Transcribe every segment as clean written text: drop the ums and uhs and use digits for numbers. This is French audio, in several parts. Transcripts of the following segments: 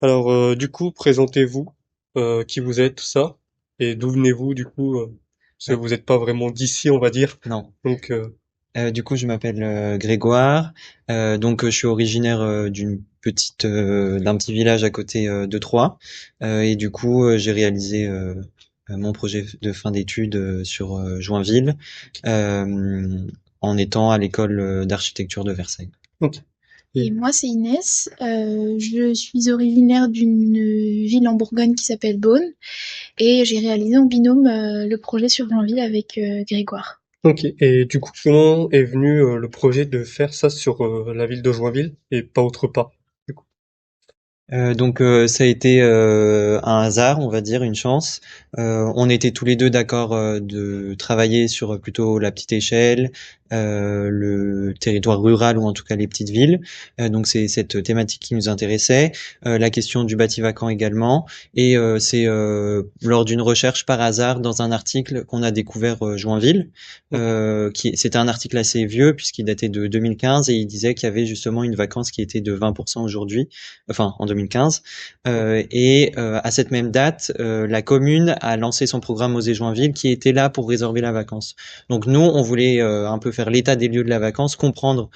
Alors, du coup, présentez-vous, qui vous êtes, tout ça, et d'où venez-vous, du coup, parce que Ouais, vous n'êtes pas vraiment d'ici, on va dire. non. Donc, Du coup, je m'appelle Grégoire. Je suis originaire d'un petit village à côté de Troyes. Et du coup, j'ai réalisé mon projet de fin d'études sur Joinville, euh, en étant à l'école d'architecture de Versailles. ok. Et Et, moi, c'est Inès. Je suis originaire d'une ville en Bourgogne qui s'appelle Beaune et j'ai réalisé en binôme le projet sur Joinville avec Grégoire. ok. Et du coup, comment est venu le projet de faire ça sur la ville de Joinville et pas autre part, du coup? Ça a été un hasard, on va dire, une chance. On était tous les deux d'accord de travailler sur plutôt la petite échelle, le territoire rural ou en tout cas les petites villes. Donc c'est cette thématique qui nous intéressait, la question du bâti vacant également. Et c'est lors d'une recherche par hasard dans un article qu'on a découvert Joinville. Ok. C'était un article assez vieux puisqu'il datait de 2015 et il disait qu'il y avait justement une vacance qui était de 20% aujourd'hui, enfin en 2015. À cette même date, la commune a lancé son programme Oser Joinville qui était là pour résorber la vacance. Donc nous, on voulait un peu faire l'état des lieux de la vacance, comprendre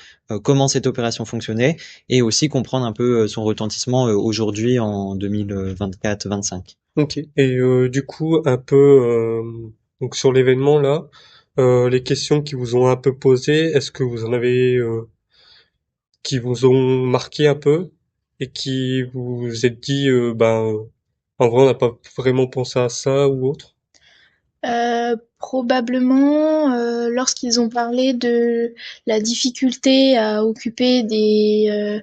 comment cette opération fonctionnait et aussi comprendre un peu son retentissement aujourd'hui en 2024-25. Ok. Et du coup, un peu, donc sur l'événement là, les questions qui vous ont un peu posées, est-ce que vous en avez qui vous ont marqué un peu et qui vous vous êtes dit, ben, en vrai, on n'a pas vraiment pensé à ça ou autre? Probablement, lorsqu'ils ont parlé de la difficulté à occuper des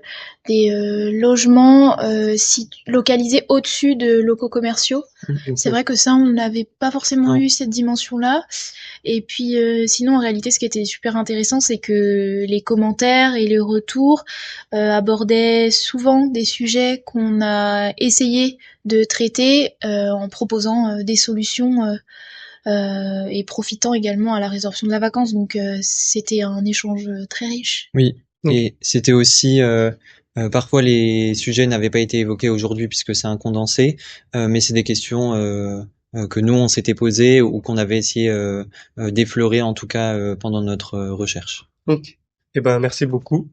logements localisés au-dessus de locaux commerciaux. C'est Ok. vrai que ça, on n'avait pas forcément Non. eu cette dimension-là. Et puis, sinon, en réalité, ce qui était super intéressant, c'est que les commentaires et les retours abordaient souvent des sujets qu'on a essayé de traiter en proposant des solutions et profitant également à la résorption de la vacance. Donc c'était un échange très riche. Oui, Ok. et c'était aussi parfois les sujets n'avaient pas été évoqués aujourd'hui puisque c'est un condensé, mais c'est des questions que nous on s'était posées ou qu'on avait essayé d'effleurer en tout cas pendant notre recherche. Ok. Eh ben, merci beaucoup.